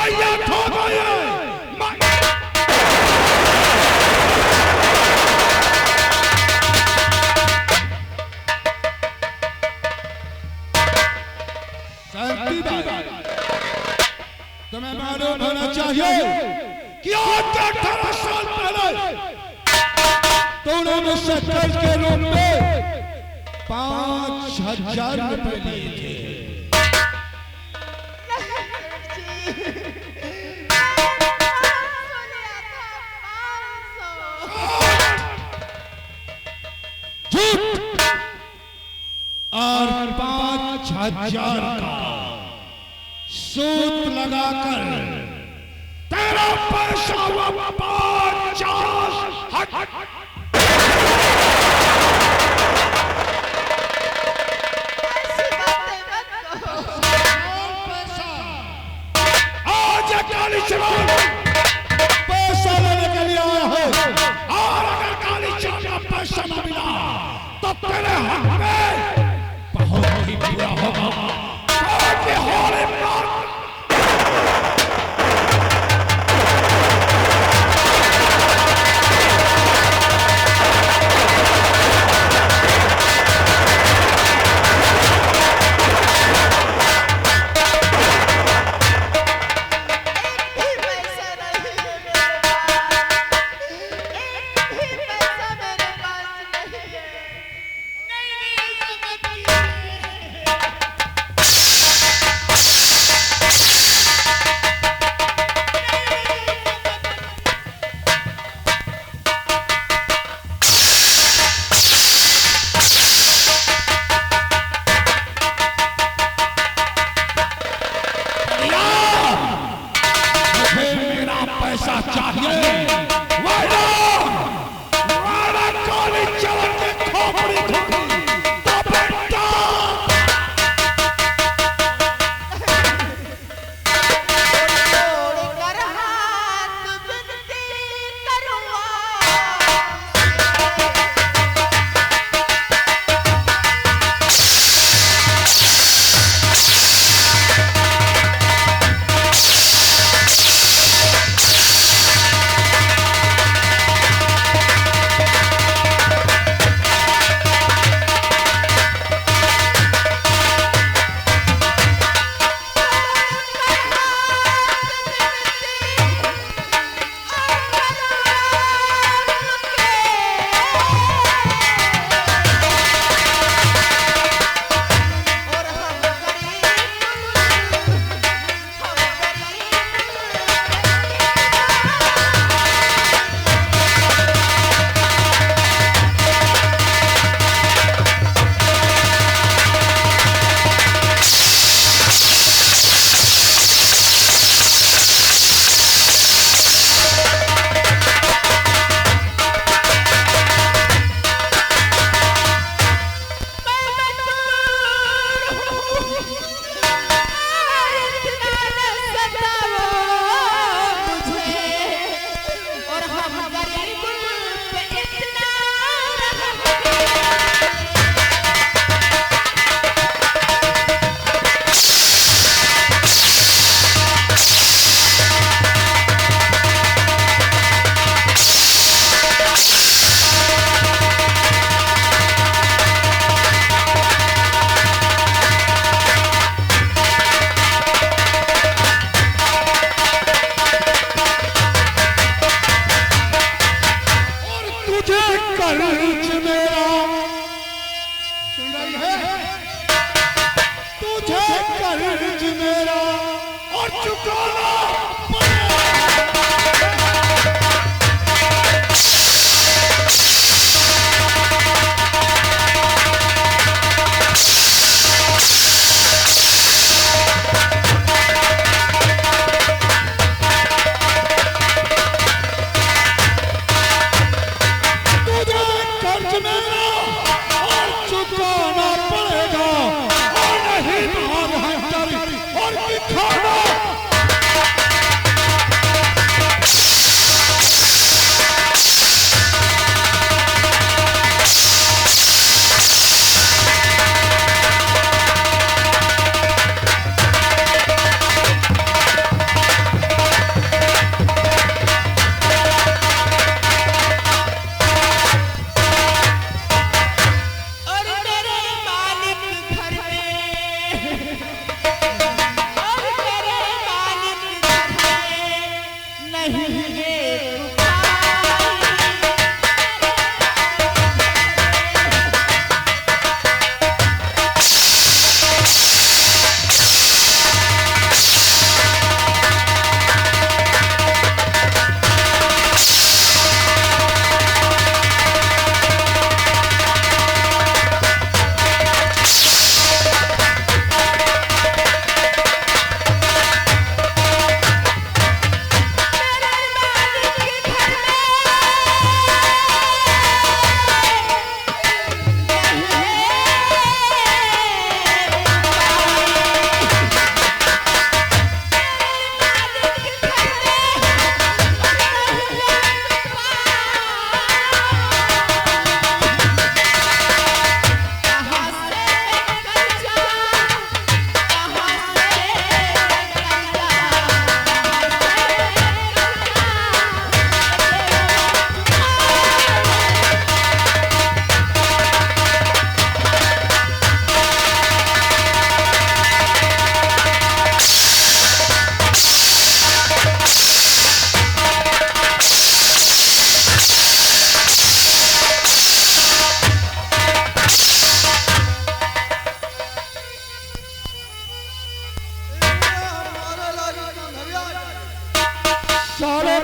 मिठाइयां खो गए। तुम्हें मालूम होना चाहिए कि आज 18 साल पहले तूने मुझसे कर्ज के रूप में 5,000 रुपए लिए थे। झूठ। और 5,000 का सूद लगाकर तेरा पैसा हुआ 50। आज काली चरण पैसा लेने के लिए आया है और अगर काली चरण का पैसा न मिला तो तेरे हक में बहुत ही बुरा होगा।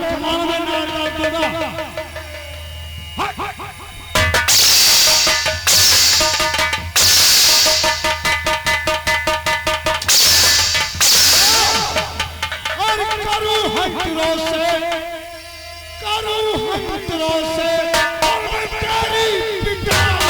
कमान में ना डाल दूंगा। और करूं हथरों से और मैं तेरी पिटाई।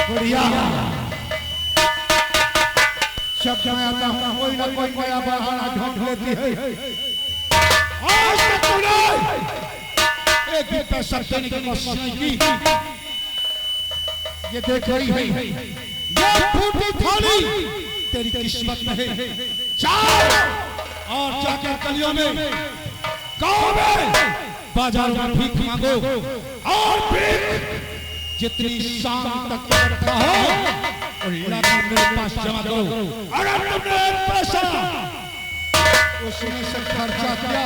बढ़िया शब्द में आता हूँ, कोई ना कोई नया बहाना ढूंढ लेती है। आज तक तूने एक भी पैसा देने की कोशिश नहीं की। ये देख रही है, ये फूटी थाली तेरी किस्मत में है। जाओ और जाकर गलियों में, गांव में, बाजारों में भीख मांगो और भीख जितनी शाम तक रखा हो और मेरे पास जमा करो। अगर तुमने पैसा उसमें से खर्चा किया,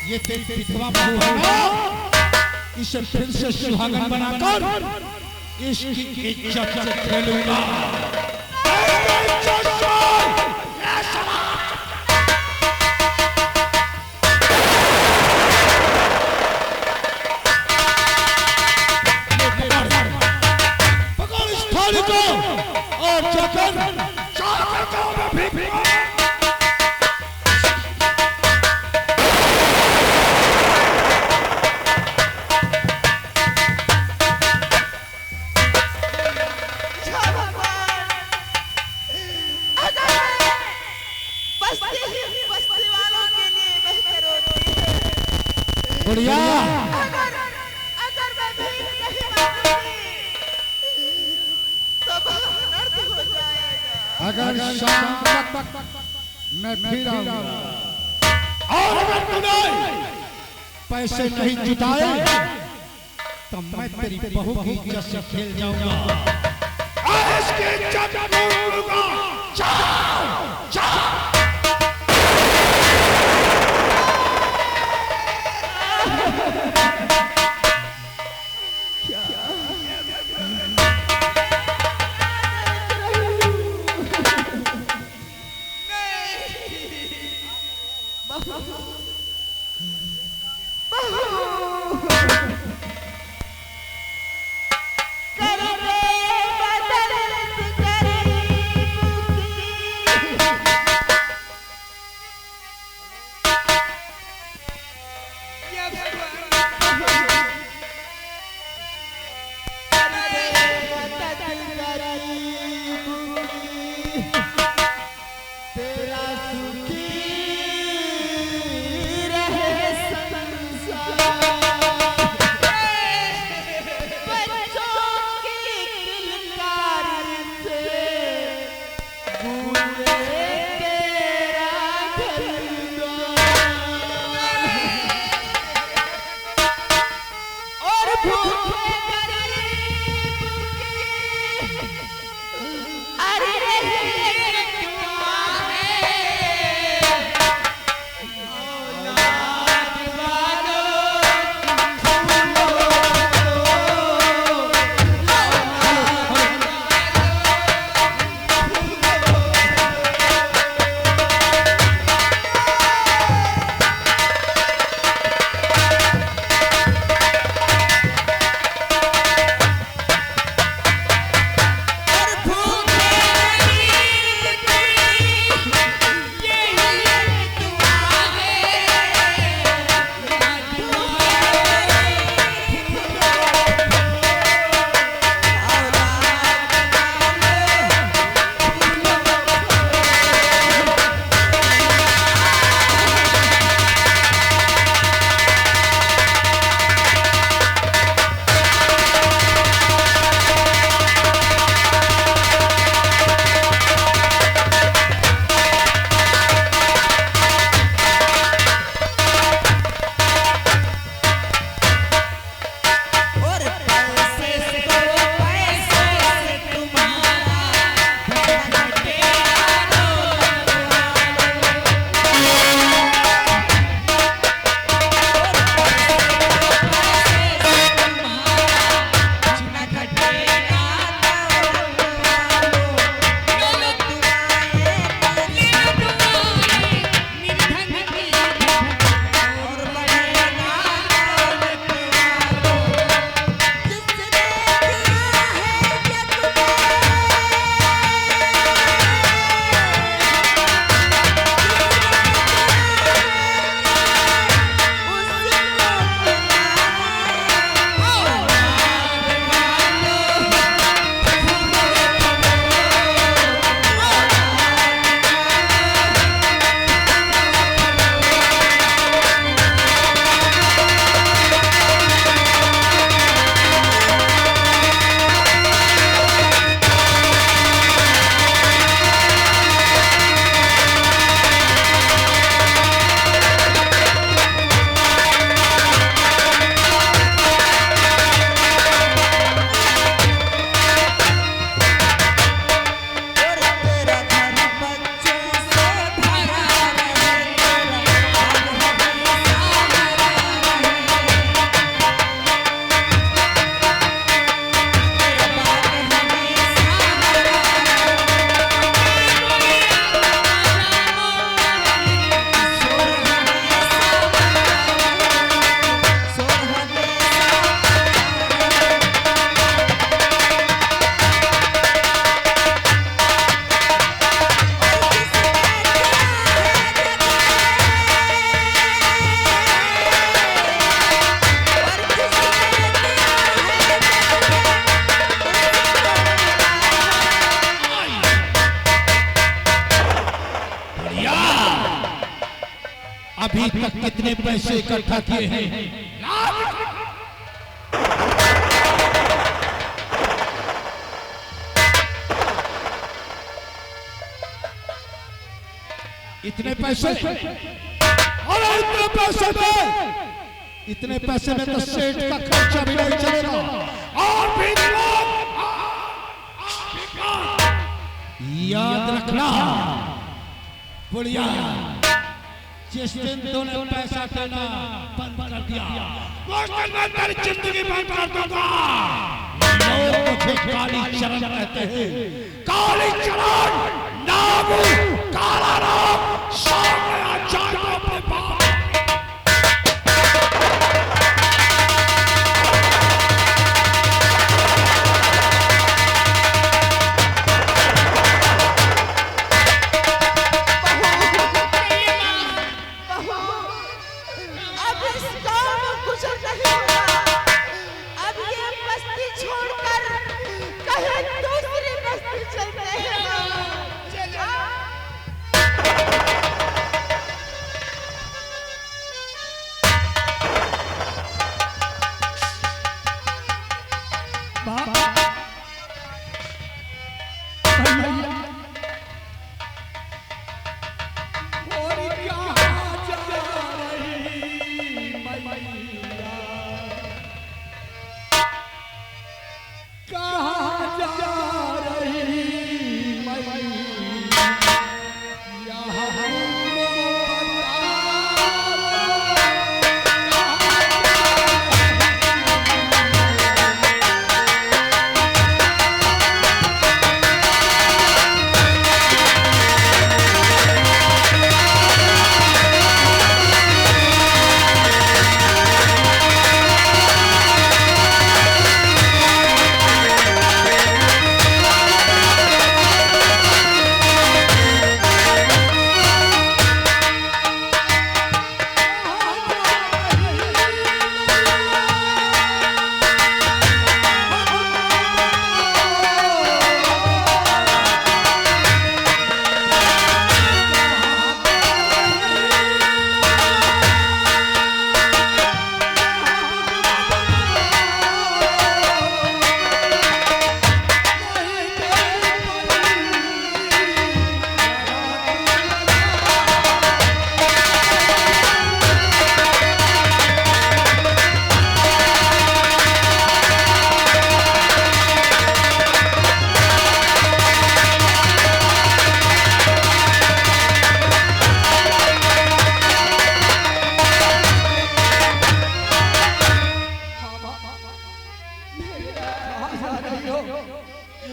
ये तेरी विधवा बहू है ना, इसे फिर से सुहागन बनाकर इसकी इज्जत से खेलूंगा। पकड़ इस थाली को और जाकर गांव में भीख मांग। बढ़िया अगर मैं भीख नहीं मांगूंगी तो बहुत अर्थ हो जाएगा। अगर शाम तक मैं फिर आऊंगा और अगर तूने पैसे नहीं जुटाए तो मैं तेरी बहू की इज्जत से खेल जाऊंगा। इसकी इज्जत लूंगा। जाओ जाओ। अभी तक कितने पैसे इकट्ठा किए हैं? इतने पैसे? अरे इतने पैसे में तो सेठ का खर्चा भी नहीं चलेगा। और भी याद रखना बुढ़िया, जिस दिन तूने पैसा देना बंद कर दिया, उस दिन मैं तेरी जिंदगी बंद कर दूंगा। लोग मुझे काली चरण कहते हैं। काली चरण नाम काला नाम सामने आ जाए अपने बाप। अब इस गांव में कुछ नहीं होगा। अब ये बस्ती छोड़कर कहीं दूसरी बस्ती चलते हैं।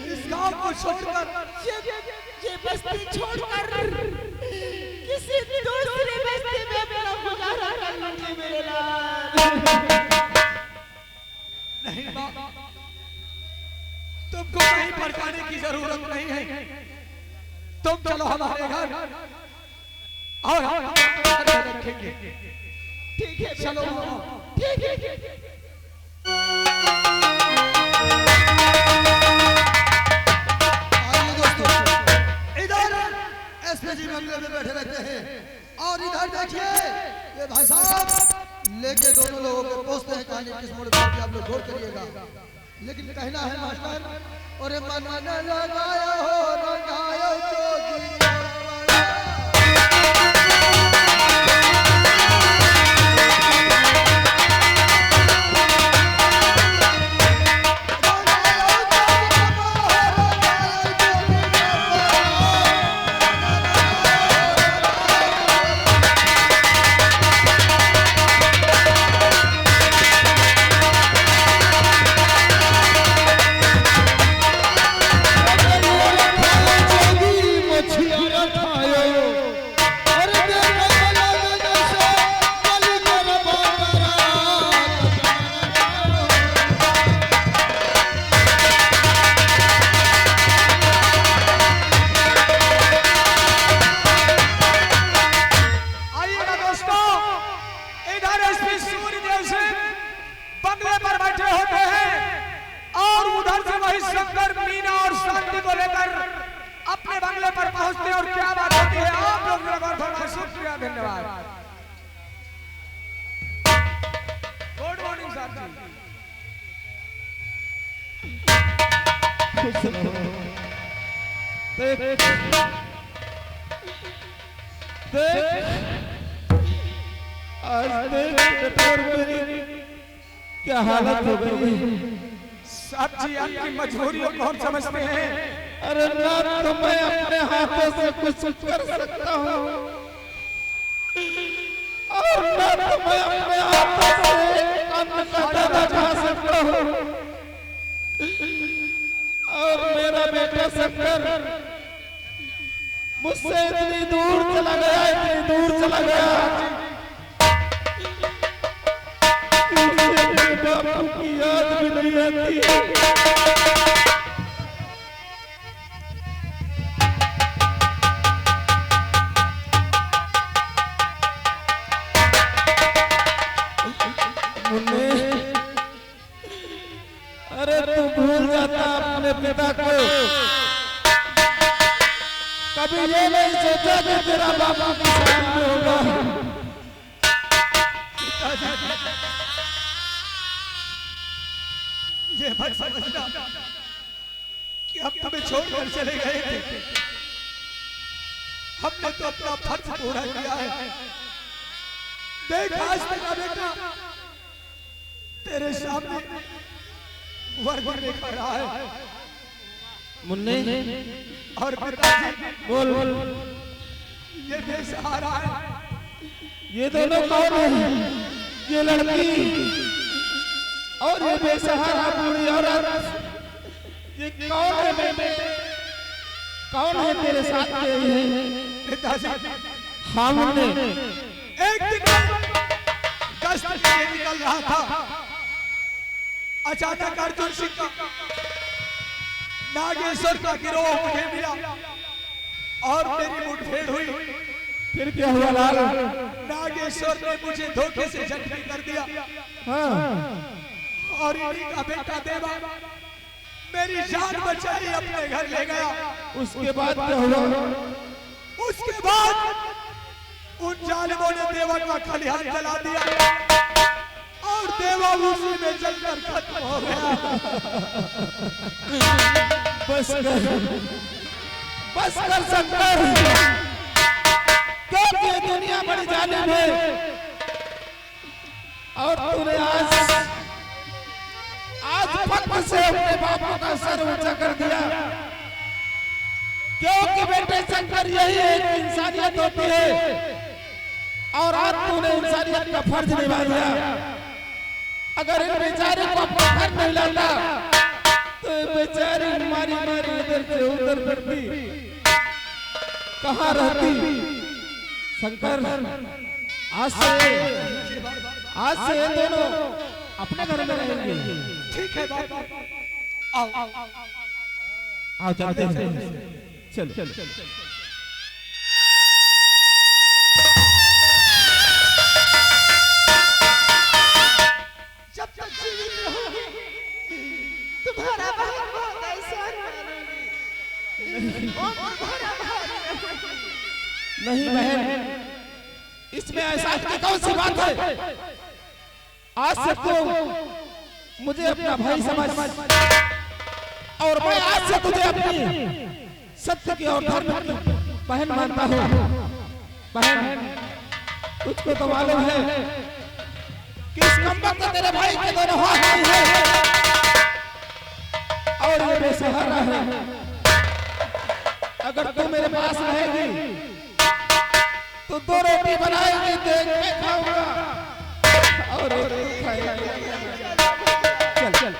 इस गांव को छोड़कर, ये बस्ती छोड़कर किसी दूसरी बस्ती में अपना गुजारा करने मेरे लाल। नहीं माँ, तुमको कहीं भटकाने की जरूरत नहीं है। तुम चलो हमारे घर और हम रखेंगे। ठीक है, चलो ठीक है। एसपीजी बंगले में बैठे रहते हैं और इधर देखिए ये भाई साहब लेके दोनों लोगों को पोसते हैं। कहानी किस मोड़ पर आप लोग गौर करिएगा। लेकिन कहना है मास्टर, और मन न लगाया हो रंगाया जोगी देख आज देख मेरी क्या हालत हो गई। साहब जी आपकी मजबूरियों को हम समझते हैं। अरे ना तो मैं अपने हाथों से कुछ कर सकता हूँ और ना तो मैं अपने हाथों से अन्न का दाना खा सकता हूँ। और मेरा बेटा शंकर मुझसे इतनी दूर चला गया, इतनी दूर चला गया। मुझे बापू की याद भी नहीं आती। अरे तू भूल जाता अपने पिता को। कभी ये नहीं सोचा कि तेरा बापू किसान में होगा। ये मत समझना कि हम तुम्हें छोड़कर चले गए थे। हमने तो अपना फर्ज पूरा किया है। देख आज तेरा बेटा तेरे सामने वर्ग में खड़ा है। मुन्ने और पिताजी बोल बोल ये बेसहारा है। ये दोनों कौन है? ये लड़की और ये बेसहारा बूढ़ी औरत, ये कौन है बेटे? कौन है तेरे साथ के ये? पिताजी हाँ मुन्ने। एक दिन गश्त के लिए निकल रहा था। अचानक अर्जुन सिंह का नागेश्वर का गिरोह मुझे मिला और मेरी मुठभेड़ हुई। फिर क्या हुआ लाल? नागेश्वर ने मुझे धोखे से जख्मी कर दिया। हाँ। और इन्हीं का बेटा देवा मेरी जान बचाई, अपने घर ले गया। उसके बाद क्या हुआ? उसके बाद उन जालिमों ने देवा का खलिहान जला दिया और देवा उसी में जलकर खत्म हो गया। बस कर शंकर, क्योंकि ये दुनिया बड़ी जालिम है। और तूने आज फख्र से अपने बापू का सर ऊंचा कर दिया। क्योंकि बेटे शंकर यही एक इंसानियत होती है। और आज तूने इंसानियत का फर्ज निभा दिया। अगर इन बेचारे को अपना फर्ज नहीं लाता तो बेचारी मारी मारी इधर से उधर फिरती, कहाँ रहती? शंकर आज से ये दोनों अपने घर में रहेंगे। ठीक है बाबा, आओ आओ चलते हैं। चलो जब तक जीवित रहोगे तुम्हारा भाई बहुत ऐश्वर्य नहीं बहन, इसमें ऐसा की कौन सी बात है? आज से तो मुझे अपना भाई समझ और मैं आज से तुझे अपनी सत्य की और धर्म की बहन मानता हूँ। बहन, तुझको तो मालूम है कि इस कमबख्त तेरे भाई के दोनों हाथ नहीं है और ये बेसहारा है। अगर तू मेरे पास रहेगी तो दो रोटी बनाएगी, देख के खाऊंगा और एक खाएगा। चल